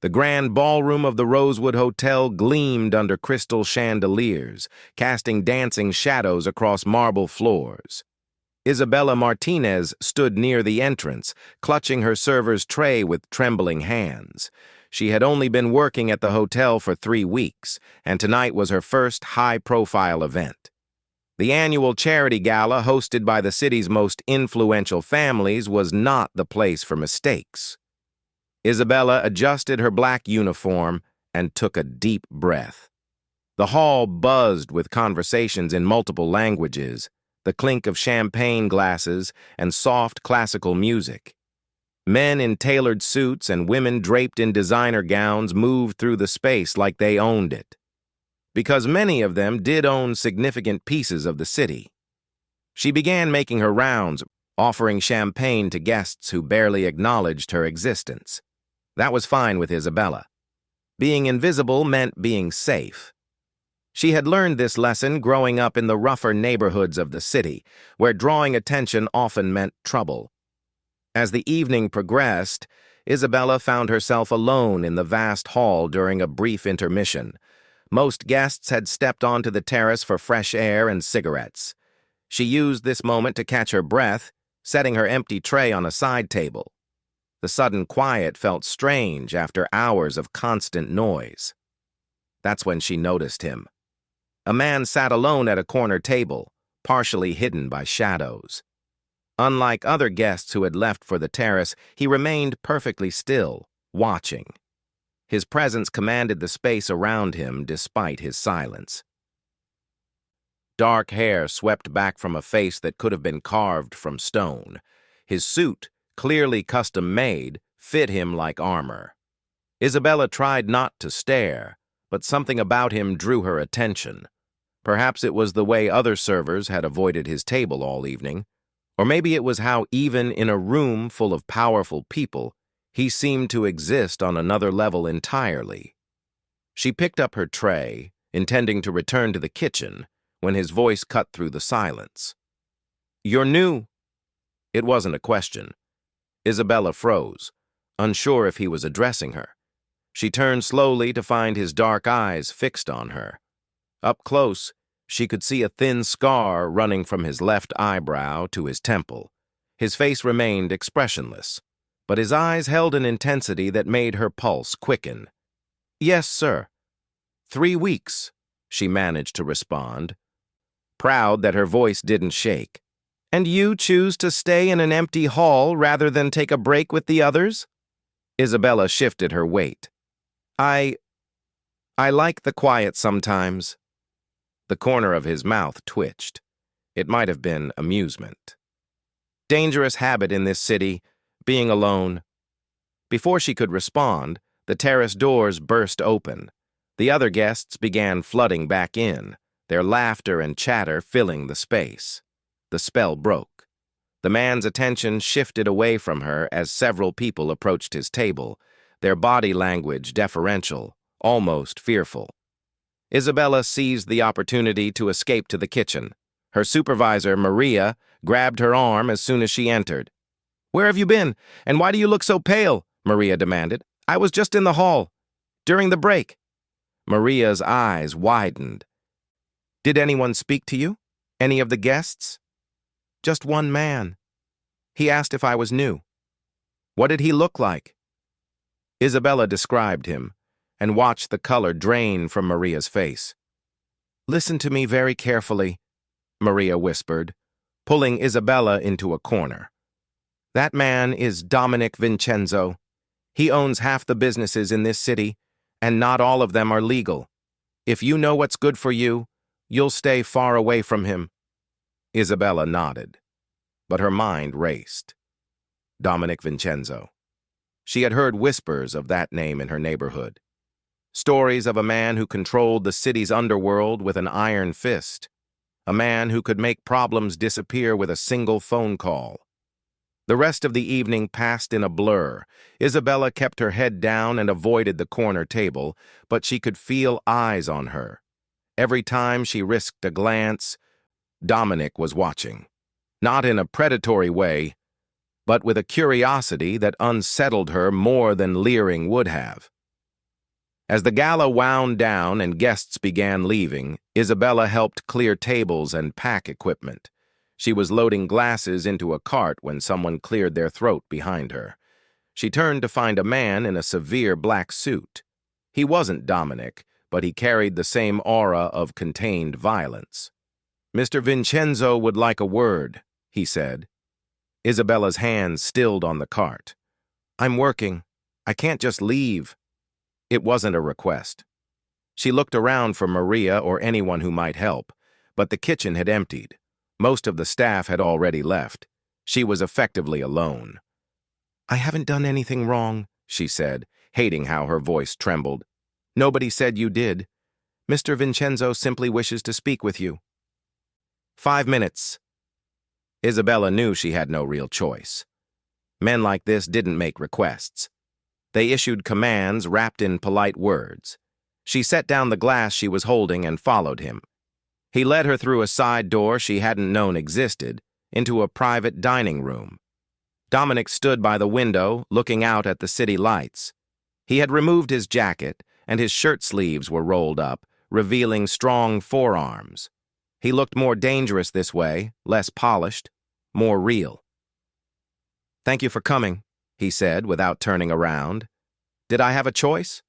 The grand ballroom of the Rosewood Hotel gleamed under crystal chandeliers, casting dancing shadows across marble floors. Isabella Martinez stood near the entrance, clutching her server's tray with trembling hands. She had only been working at the hotel for 3 weeks, and tonight was her first high-profile event. The annual charity gala hosted by the city's most influential families was not the place for mistakes. Isabella adjusted her black uniform and took a deep breath. The hall buzzed with conversations in multiple languages, the clink of champagne glasses, and soft classical music. Men in tailored suits and women draped in designer gowns moved through the space like they owned it, because many of them did own significant pieces of the city. She began making her rounds, offering champagne to guests who barely acknowledged her existence. That was fine with Isabella. Being invisible meant being safe. She had learned this lesson growing up in the rougher neighborhoods of the city, where drawing attention often meant trouble. As the evening progressed, Isabella found herself alone in the vast hall during a brief intermission. Most guests had stepped onto the terrace for fresh air and cigarettes. She used this moment to catch her breath, setting her empty tray on a side table. The sudden quiet felt strange after hours of constant noise. That's when she noticed him. A man sat alone at a corner table, partially hidden by shadows. Unlike other guests who had left for the terrace, he remained perfectly still, watching. His presence commanded the space around him despite his silence. Dark hair swept back from a face that could have been carved from stone. His suit, clearly custom-made, fit him like armor. Isabella tried not to stare, but something about him drew her attention. Perhaps it was the way other servers had avoided his table all evening, or maybe it was how even in a room full of powerful people, he seemed to exist on another level entirely. She picked up her tray, intending to return to the kitchen, when his voice cut through the silence. "You're new." It wasn't a question. Isabella froze, unsure if he was addressing her. She turned slowly to find his dark eyes fixed on her. Up close, she could see a thin scar running from his left eyebrow to his temple. His face remained expressionless, but his eyes held an intensity that made her pulse quicken. "Yes, sir." 3 weeks, she managed to respond, proud that her voice didn't shake. "And you choose to stay in an empty hall rather than take a break with the others?" Isabella shifted her weight. I like the quiet sometimes." The corner of his mouth twitched. It might have been amusement. Dangerous habit in this city, being alone. Before she could respond, the terrace doors burst open. The other guests began flooding back in, their laughter and chatter filling the space. The spell broke. The man's attention shifted away from her as several people approached his table, their body language deferential, almost fearful. Isabella seized the opportunity to escape to the kitchen. Her supervisor, Maria, grabbed her arm as soon as she entered. "Where have you been, and why do you look so pale?" Maria demanded. "I was just in the hall, during the break." Maria's eyes widened. "Did anyone speak to you? Any of the guests?" "Just one man. He asked if I was new." "What did he look like?" Isabella described him, and watched the color drain from Maria's face. "Listen to me very carefully," Maria whispered, pulling Isabella into a corner. "That man is Dominic Vincenzo. He owns half the businesses in this city, and not all of them are legal. If you know what's good for you, you'll stay far away from him." Isabella nodded, but her mind raced. Dominic Vincenzo. She had heard whispers of that name in her neighborhood. Stories of a man who controlled the city's underworld with an iron fist. A man who could make problems disappear with a single phone call. The rest of the evening passed in a blur. Isabella kept her head down and avoided the corner table, but she could feel eyes on her. Every time she risked a glance, Dominic was watching. Not in a predatory way, but with a curiosity that unsettled her more than leering would have. As the gala wound down and guests began leaving, Isabella helped clear tables and pack equipment. She was loading glasses into a cart when someone cleared their throat behind her. She turned to find a man in a severe black suit. He wasn't Dominic, but he carried the same aura of contained violence. "Mr. Vincenzo would like a word," he said. Isabella's hands stilled on the cart. "I'm working. I can't just leave." It wasn't a request. She looked around for Maria or anyone who might help, but the kitchen had emptied. Most of the staff had already left. She was effectively alone. "I haven't done anything wrong," she said, hating how her voice trembled. "Nobody said you did. Mr. Vincenzo simply wishes to speak with you." 5 minutes. Isabella knew she had no real choice. Men like this didn't make requests. They issued commands wrapped in polite words. She set down the glass she was holding and followed him. He led her through a side door she hadn't known existed, into a private dining room. Dominic stood by the window, looking out at the city lights. He had removed his jacket, and his shirt sleeves were rolled up, revealing strong forearms. He looked more dangerous this way, less polished, more real. "Thank you for coming," he said without turning around. "Did I have a choice?"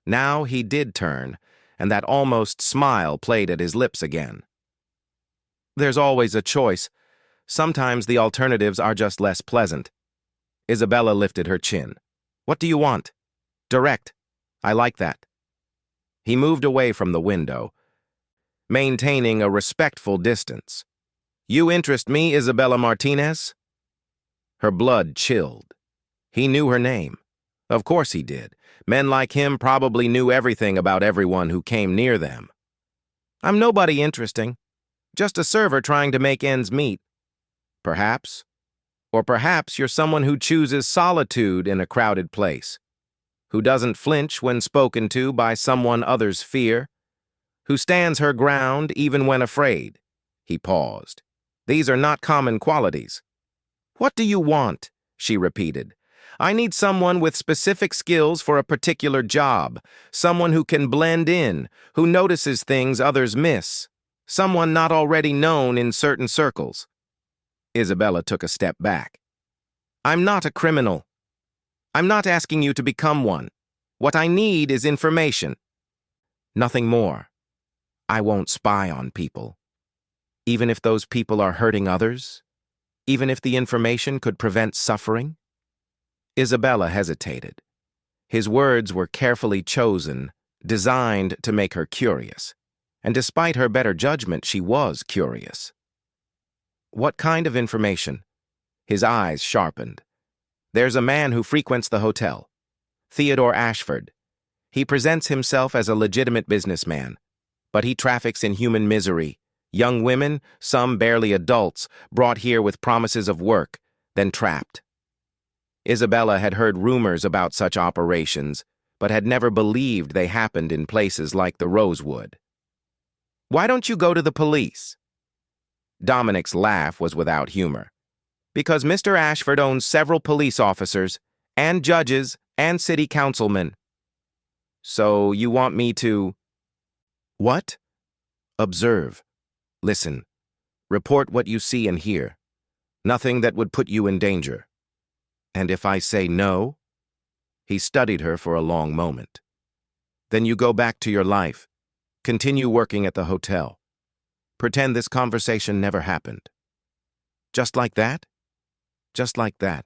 Now he did turn, and that almost smile played at his lips again. "There's always a choice. Sometimes the alternatives are just less pleasant." Isabella lifted her chin. "What do you want?" "Direct. I like that." He moved away from the window, maintaining a respectful distance. "You interest me, Isabella Martinez?" Her blood chilled. He knew her name. Of course he did. Men like him probably knew everything about everyone who came near them. "I'm nobody interesting. Just a server trying to make ends meet." "Perhaps. Or perhaps you're someone who chooses solitude in a crowded place, who doesn't flinch when spoken to by someone others fear, who stands her ground even when afraid." He paused. "These are not common qualities." "What do you want?" she repeated. "I need someone with specific skills for a particular job, someone who can blend in, who notices things others miss, someone not already known in certain circles." Isabella took a step back. "I'm not a criminal. I'm not asking you to become one. What I need is information. Nothing more. I won't spy on people. Even if those people are hurting others, even if the information could prevent suffering." Isabella hesitated. His words were carefully chosen, designed to make her curious. And despite her better judgment, she was curious. "What kind of information?" His eyes sharpened. "There's a man who frequents the hotel. Theodore Ashford. He presents himself as a legitimate businessman, but he traffics in human misery. Young women, some barely adults, brought here with promises of work, then trapped." Isabella had heard rumors about such operations, but had never believed they happened in places like the Rosewood. "Why don't you go to the police?" Dominic's laugh was without humor. "Because Mr. Ashford owns several police officers, and judges, and city councilmen." "So you want me to—" "What?" "Observe. Listen. Report what you see and hear. Nothing that would put you in danger. And if I say no?" He studied her for a long moment. "Then you go back to your life. Continue working at the hotel. Pretend this conversation never happened." "Just like that?" "Just like that.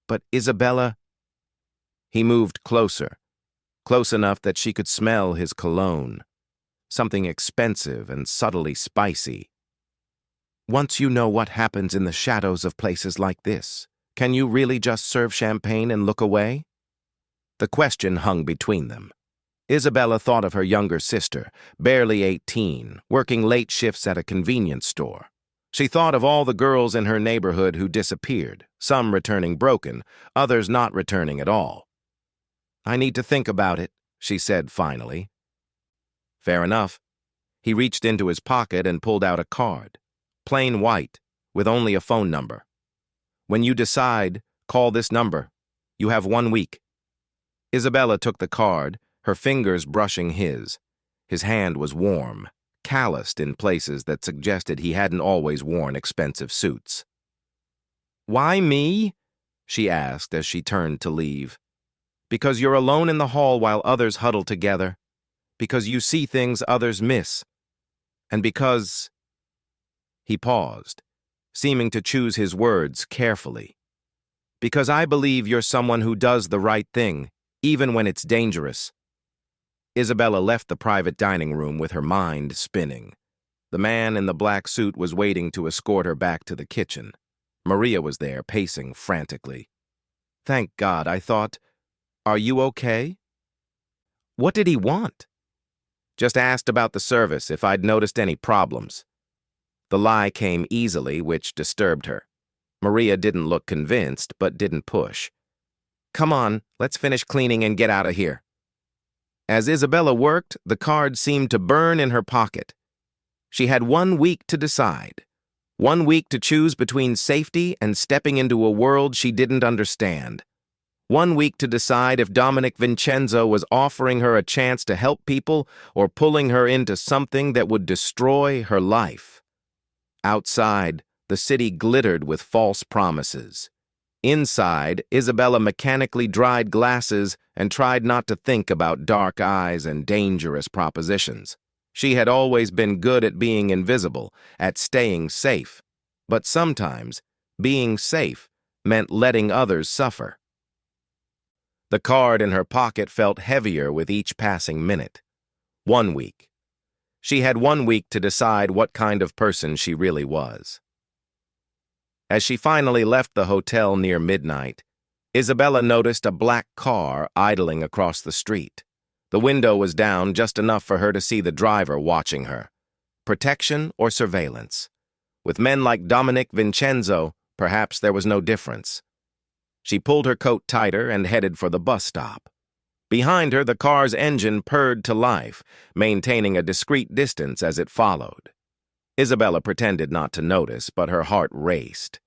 But Isabella—" He moved closer, close enough that she could smell his cologne, something expensive and subtly spicy. "Once you know what happens in the shadows of places like this, can you really just serve champagne and look away?" The question hung between them. Isabella thought of her younger sister, barely 18, working late shifts at a convenience store. She thought of all the girls in her neighborhood who disappeared, some returning broken, others not returning at all. "I need to think about it," she said finally. "Fair enough." He reached into his pocket and pulled out a card, plain white, with only a phone number. "When you decide, call this number. You have 1 week." Isabella took the card, her fingers brushing his. His hand was warm, calloused in places that suggested he hadn't always worn expensive suits. "Why me?" she asked as she turned to leave. "Because you're alone in the hall while others huddle together. Because you see things others miss. And because—" He paused, seeming to choose his words carefully. "Because I believe you're someone who does the right thing, even when it's dangerous." Isabella left the private dining room with her mind spinning. The man in the black suit was waiting to escort her back to the kitchen. Maria was there, pacing frantically. "Thank God," I thought. "Are you okay?" "What did he want?" "Just asked about the service, if I'd noticed any problems." The lie came easily, which disturbed her. Maria didn't look convinced, but didn't push. "Come on, let's finish cleaning and get out of here." As Isabella worked, the card seemed to burn in her pocket. She had 1 week to decide. 1 week to choose between safety and stepping into a world she didn't understand. 1 week to decide if Dominic Vincenzo was offering her a chance to help people or pulling her into something that would destroy her life. Outside, the city glittered with false promises. Inside, Isabella mechanically dried glasses and tried not to think about dark eyes and dangerous propositions. She had always been good at being invisible, at staying safe. But sometimes, being safe meant letting others suffer. The card in her pocket felt heavier with each passing minute. 1 week. She had 1 week to decide what kind of person she really was. As she finally left the hotel near midnight, Isabella noticed a black car idling across the street. The window was down just enough for her to see the driver watching her. Protection or surveillance? With men like Dominic Vincenzo, perhaps there was no difference. She pulled her coat tighter and headed for the bus stop. Behind her, the car's engine purred to life, maintaining a discreet distance as it followed. Isabella pretended not to notice, but her heart raced.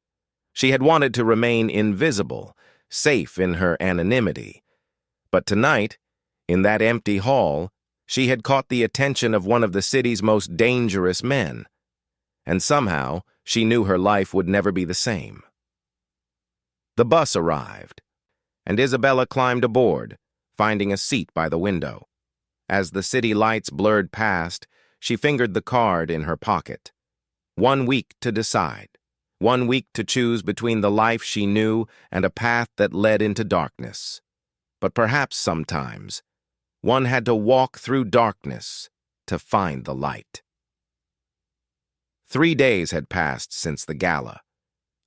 She had wanted to remain invisible, safe in her anonymity. But tonight, in that empty hall, she had caught the attention of one of the city's most dangerous men. And somehow, she knew her life would never be the same. The bus arrived, and Isabella climbed aboard, finding a seat by the window. As the city lights blurred past, she fingered the card in her pocket. 1 week to decide. 1 week to choose between the life she knew and a path that led into darkness. But perhaps sometimes, one had to walk through darkness to find the light. 3 days had passed since the gala.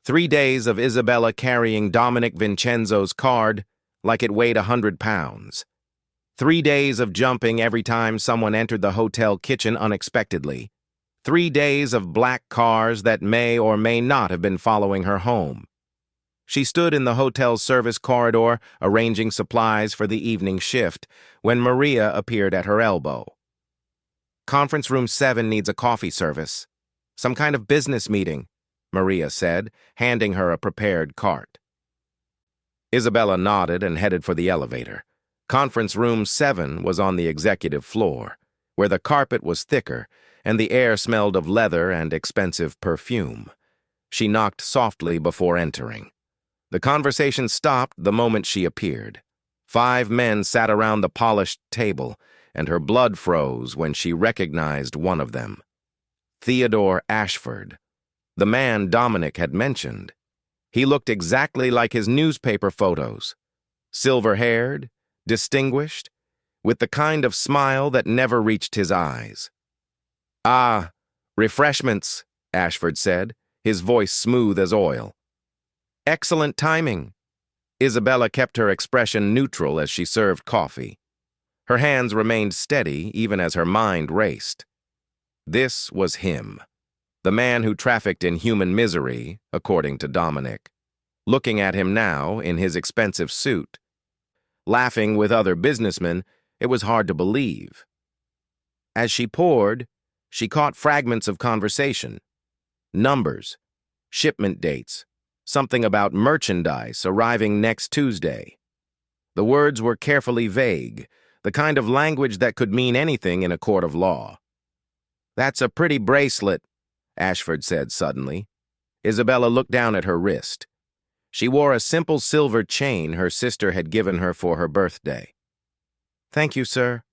3 days of Isabella carrying Dominic Vincenzo's card like it weighed 100 pounds. 3 days of jumping every time someone entered the hotel kitchen unexpectedly. 3 days of black cars that may or may not have been following her home. She stood in the hotel's service corridor, arranging supplies for the evening shift, when Maria appeared at her elbow. "Conference room 7 needs a coffee service. Some kind of business meeting," Maria said, handing her a prepared cart. Isabella nodded and headed for the elevator. Conference room 7 was on the executive floor, where the carpet was thicker and the air smelled of leather and expensive perfume. She knocked softly before entering. The conversation stopped the moment she appeared. 5 men sat around the polished table, and her blood froze when she recognized one of them. Theodore Ashford, the man Dominic had mentioned. He looked exactly like his newspaper photos. Silver-haired, distinguished, with the kind of smile that never reached his eyes. "Ah, refreshments," Ashford said, his voice smooth as oil. "Excellent timing." Isabella kept her expression neutral as she served coffee. Her hands remained steady even as her mind raced. This was him, the man who trafficked in human misery, according to Dominic. Looking at him now, in his expensive suit, laughing with other businessmen, it was hard to believe. As she poured, she caught fragments of conversation. Numbers, shipment dates, something about merchandise arriving next Tuesday. The words were carefully vague, the kind of language that could mean anything in a court of law. "That's a pretty bracelet," Ashford said suddenly. Isabella looked down at her wrist. She wore a simple silver chain her sister had given her for her birthday. "Thank you, sir.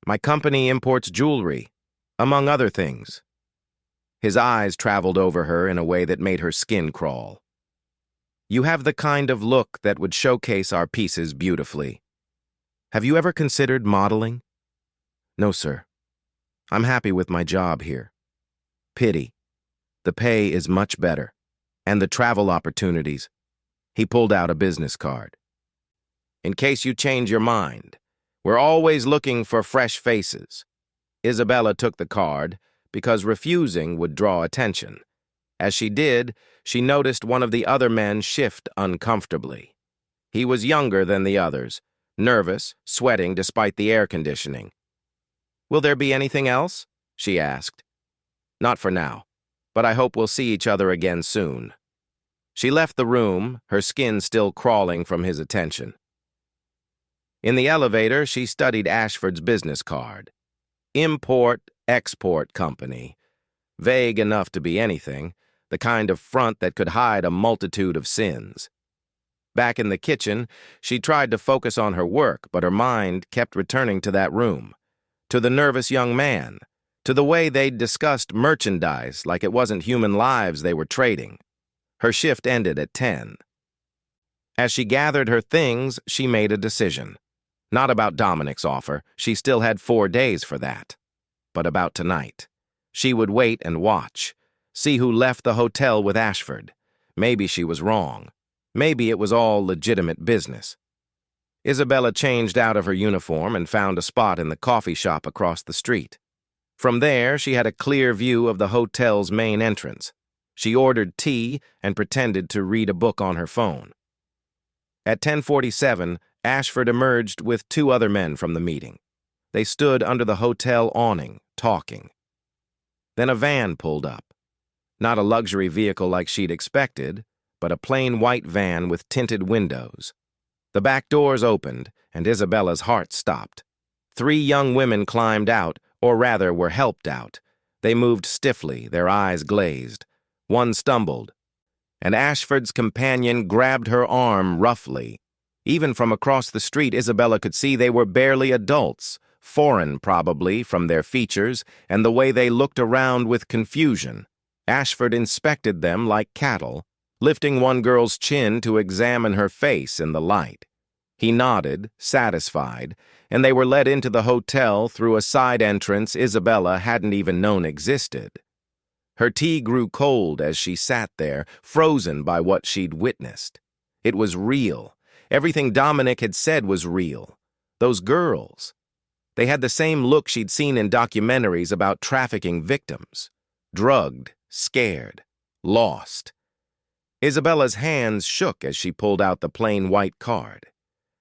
My company imports jewelry, among other things." His eyes traveled over her in a way that made her skin crawl. "You have the kind of look that would showcase our pieces beautifully. Have you ever considered modeling?" "No, sir. I'm happy with my job here." "Pity. The pay is much better. And the travel opportunities." He pulled out a business card. "In case you change your mind, we're always looking for fresh faces." Isabella took the card because refusing would draw attention. As she did, she noticed one of the other men shift uncomfortably. He was younger than the others, nervous, sweating despite the air conditioning. "Will there be anything else?" she asked. "Not for now, but I hope we'll see each other again soon." She left the room, her skin still crawling from his attention. In the elevator, she studied Ashford's business card. Import-Export Company. Vague enough to be anything, the kind of front that could hide a multitude of sins. Back in the kitchen, she tried to focus on her work, but her mind kept returning to that room, to the nervous young man, to the way they'd discussed merchandise like it wasn't human lives they were trading. Her shift ended at 10. As she gathered her things, she made a decision. Not about Dominic's offer, she still had 4 days for that. But about tonight. She would wait and watch, see who left the hotel with Ashford. Maybe she was wrong. Maybe it was all legitimate business. Isabella changed out of her uniform and found a spot in the coffee shop across the street. From there, she had a clear view of the hotel's main entrance. She ordered tea and pretended to read a book on her phone. At 10:47, Ashford emerged with 2 other men from the meeting. They stood under the hotel awning, talking. Then a van pulled up. Not a luxury vehicle like she'd expected, but a plain white van with tinted windows. The back doors opened, and Isabella's heart stopped. 3 young women climbed out, or rather were helped out. They moved stiffly, their eyes glazed. One stumbled, and Ashford's companion grabbed her arm roughly. Even from across the street, Isabella could see they were barely adults, foreign probably from their features and the way they looked around with confusion. Ashford inspected them like cattle, lifting one girl's chin to examine her face in the light. He nodded, satisfied, and they were led into the hotel through a side entrance Isabella hadn't even known existed. Her tea grew cold as she sat there, frozen by what she'd witnessed. It was real. Everything Dominic had said was real. Those girls. They had the same look she'd seen in documentaries about trafficking victims. Drugged, scared, lost. Isabella's hands shook as she pulled out the plain white card.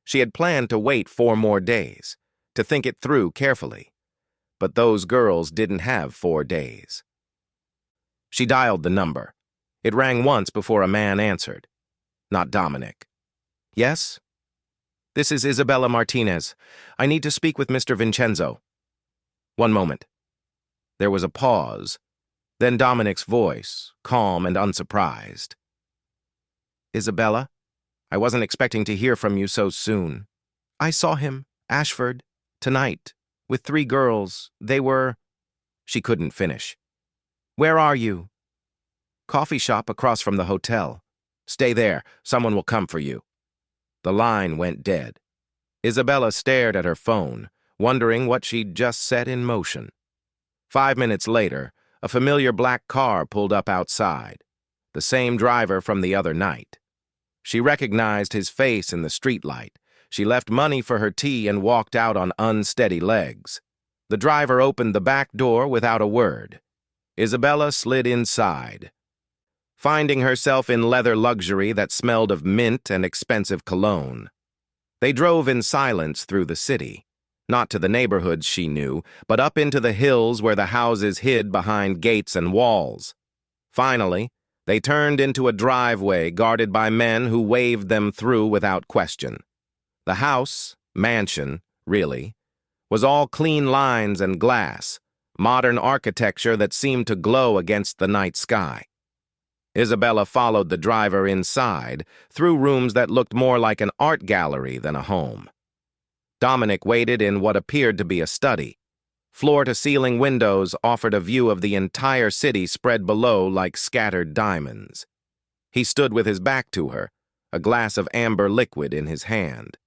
She had planned to wait 4 more days, to think it through carefully. But those girls didn't have 4 days. She dialed the number. It rang once before a man answered. Not Dominic. "Yes? This is Isabella Martinez. I need to speak with Mr. Vincenzo." "One moment." There was a pause. Then Dominic's voice, calm and unsurprised. "Isabella, I wasn't expecting to hear from you so soon. I saw him, Ashford, tonight, with 3 girls. They were—" She couldn't finish. "Where are you?" "Coffee shop across from the hotel. Stay there. Someone will come for you." The line went dead. Isabella stared at her phone, wondering what she'd just set in motion. 5 minutes later, a familiar black car pulled up outside. The same driver from the other night. She recognized his face in the streetlight. She left money for her tea and walked out on unsteady legs. The driver opened the back door without a word. Isabella slid inside, finding herself in leather luxury that smelled of mint and expensive cologne. They drove in silence through the city, not to the neighborhoods she knew, but up into the hills where the houses hid behind gates and walls. Finally, they turned into a driveway guarded by men who waved them through without question. The house, mansion, really, was all clean lines and glass, modern architecture that seemed to glow against the night sky. Isabella followed the driver inside, through rooms that looked more like an art gallery than a home. Dominic waited in what appeared to be a study. Floor-to-ceiling windows offered a view of the entire city spread below like scattered diamonds. He stood with his back to her, a glass of amber liquid in his hand.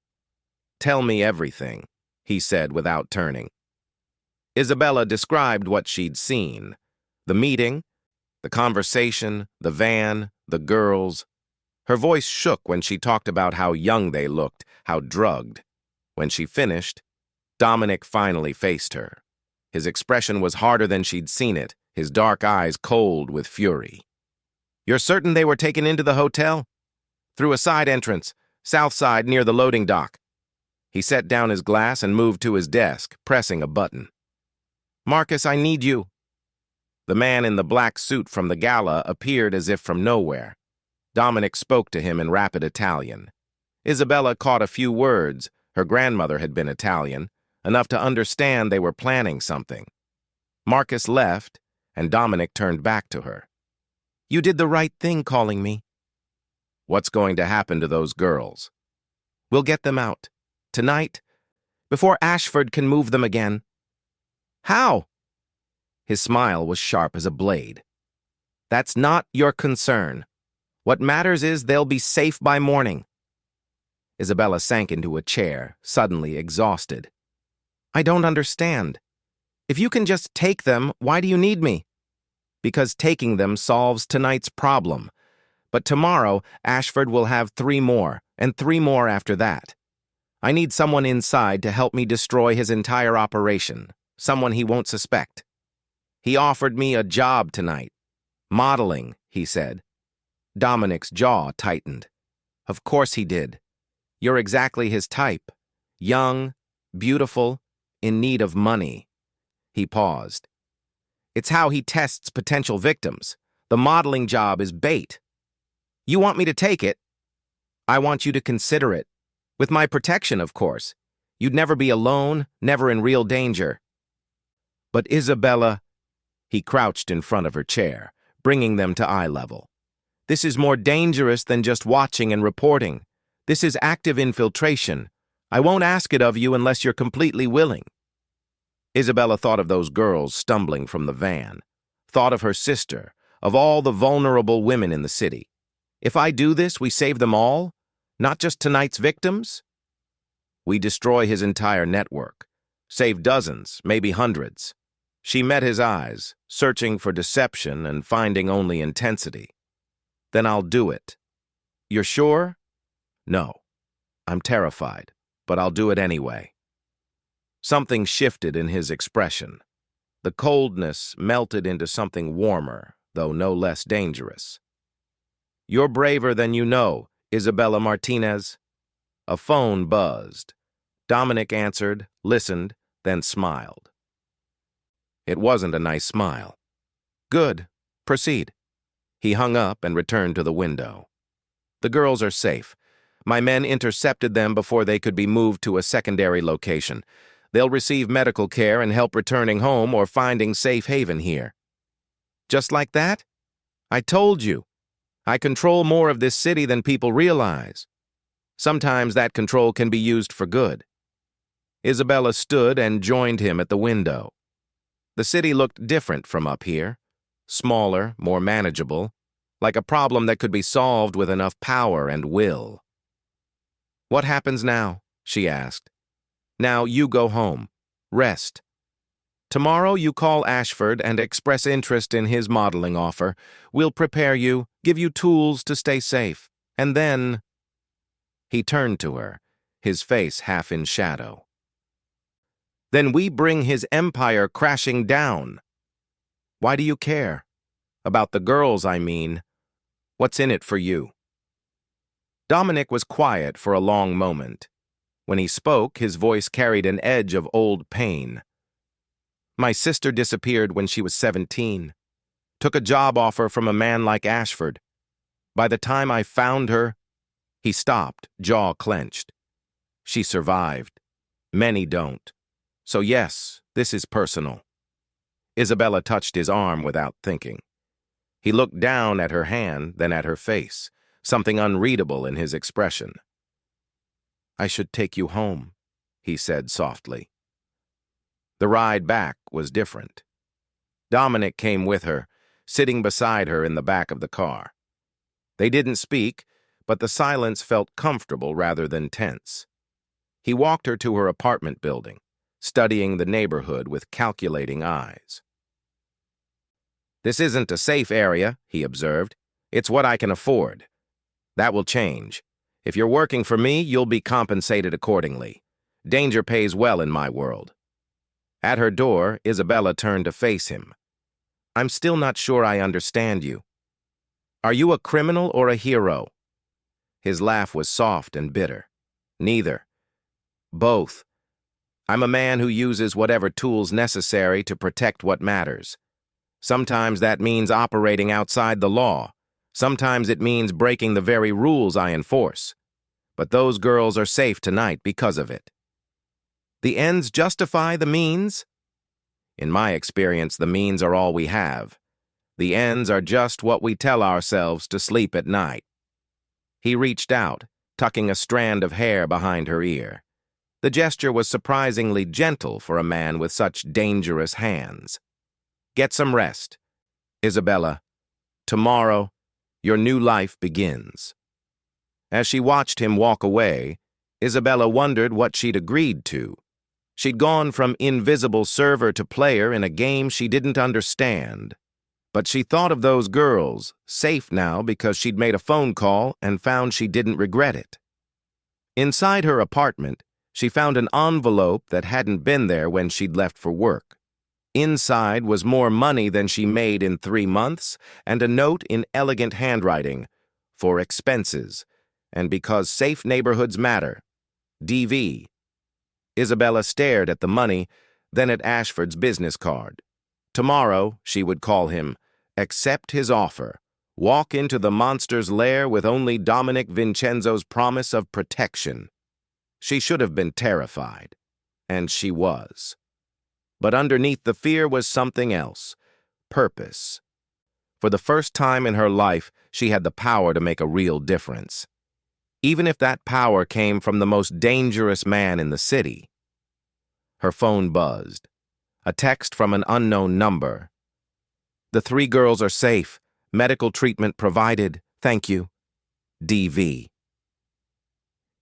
"Tell me everything," he said without turning. Isabella described what she'd seen. The meeting, the conversation, the van, the girls. Her voice shook when she talked about how young they looked, how drugged. When she finished, Dominic finally faced her. His expression was harder than she'd seen it, his dark eyes cold with fury. "You're certain they were taken into the hotel?" "Through a side entrance, south side near the loading dock." He set down his glass and moved to his desk, pressing a button. "Marcus, I need you." The man in the black suit from the gala appeared as if from nowhere. Dominic spoke to him in rapid Italian. Isabella caught a few words. Her grandmother had been Italian, enough to understand they were planning something. Marcus left, and Dominic turned back to her. "You did the right thing calling me." "What's going to happen to those girls?" "We'll get them out. Tonight, before Ashford can move them again." "How?" His smile was sharp as a blade. "That's not your concern. What matters is they'll be safe by morning." Isabella sank into a chair, suddenly exhausted. "I don't understand. If you can just take them, why do you need me?" "Because taking them solves tonight's problem. But tomorrow, Ashford will have 3 more, and 3 more after that. I need someone inside to help me destroy his entire operation, someone he won't suspect. He offered me a job tonight. Modeling, he said." Dominic's jaw tightened. "Of course he did. You're exactly his type. Young, beautiful, in need of money." He paused. "It's how he tests potential victims. The modeling job is bait. You want me to take it? I want you to consider it. With my protection, of course. You'd never be alone, never in real danger." "But Isabella..." He crouched in front of her chair, bringing them to eye level. "This is more dangerous than just watching and reporting. This is active infiltration. I won't ask it of you unless you're completely willing." Isabella thought of those girls stumbling from the van, thought of her sister, of all the vulnerable women in the city. "If I do this, we save them all? Not just tonight's victims?" "We destroy his entire network. Save dozens, maybe hundreds." She met his eyes, searching for deception and finding only intensity. "Then I'll do it." "You're sure?" "No. I'm terrified, but I'll do it anyway." Something shifted in his expression. The coldness melted into something warmer, though no less dangerous. "You're braver than you know, Isabella Martinez." A phone buzzed. Dominic answered, listened, then smiled. It wasn't a nice smile. "Good. Proceed." He hung up and returned to the window. "The girls are safe. My men intercepted them before they could be moved to a secondary location. They'll receive medical care and help returning home or finding safe haven here." "Just like that? I told you. I control more of this city than people realize. Sometimes that control can be used for good." Isabella stood and joined him at the window. The city looked different from up here. Smaller, more manageable, like a problem that could be solved with enough power and will. "What happens now?" she asked. "Now you go home. Rest. Tomorrow you call Ashford and express interest in his modeling offer. We'll prepare you, give you tools to stay safe. And then..." He turned to her, his face half in shadow. "Then we bring his empire crashing down." "Why do you care? About the girls, I mean. What's in it for you?" Dominic was quiet for a long moment. When he spoke, his voice carried an edge of old pain. "My sister disappeared when she was 17. Took a job offer from a man like Ashford. By the time I found her..." He stopped, jaw clenched. "She survived. Many don't. So yes, this is personal. Isabella touched his arm without thinking. He looked down at her hand, then at her face, something unreadable in his expression. "I should take you home," he said softly. The ride back was different. Dominic came with her, sitting beside her in the back of the car. They didn't speak, but the silence felt comfortable rather than tense. He walked her to her apartment building, studying the neighborhood with calculating eyes. "This isn't a safe area," he observed. "It's what I can afford. That will change. If you're working for me, you'll be compensated accordingly. Danger pays well in my world." At her door, Isabella turned to face him. "I'm still not sure I understand you. Are you a criminal or a hero?" His laugh was soft and bitter. "Neither. Both. I'm a man who uses whatever tools necessary to protect what matters. Sometimes that means operating outside the law. Sometimes it means breaking the very rules I enforce. But those girls are safe tonight because of it." "The ends justify the means?" "In my experience, the means are all we have. The ends are just what we tell ourselves to sleep at night." He reached out, tucking a strand of hair behind her ear. The gesture was surprisingly gentle for a man with such dangerous hands. "Get some rest. Isabella, tomorrow, your new life begins." As she watched him walk away, Isabella wondered what she'd agreed to. She'd gone from invisible server to player in a game she didn't understand. But she thought of those girls, safe now because she'd made a phone call and found she didn't regret it. Inside her apartment, she found an envelope that hadn't been there when she'd left for work. Inside was more money than she made in 3 months and a note in elegant handwriting, "For expenses, and because safe neighborhoods matter. DV." Isabella stared at the money, then at Ashford's business card. Tomorrow, she would call him, accept his offer, walk into the monster's lair with only Dominic Vincenzo's promise of protection. She should have been terrified, and she was. But underneath the fear was something else, purpose. For the first time in her life, she had the power to make a real difference. Even if that power came from the most dangerous man in the city. Her phone buzzed. A text from an unknown number. "The 3 girls are safe. Medical treatment provided. Thank you. DV."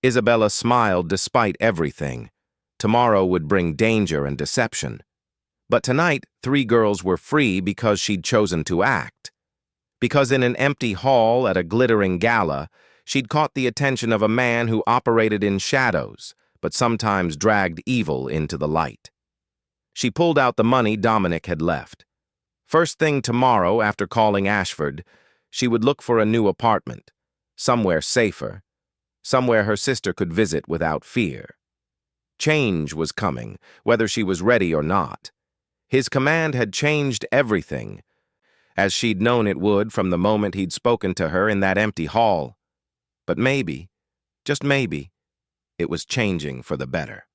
Isabella smiled despite everything. Tomorrow would bring danger and deception. But tonight, 3 girls were free because she'd chosen to act. Because in an empty hall at a glittering gala, she'd caught the attention of a man who operated in shadows, but sometimes dragged evil into the light. She pulled out the money Dominic had left. First thing tomorrow, after calling Ashford, she would look for a new apartment, somewhere safer, somewhere her sister could visit without fear. Change was coming, whether she was ready or not. His command had changed everything, as she'd known it would from the moment he'd spoken to her in that empty hall. But maybe, just maybe, it was changing for the better.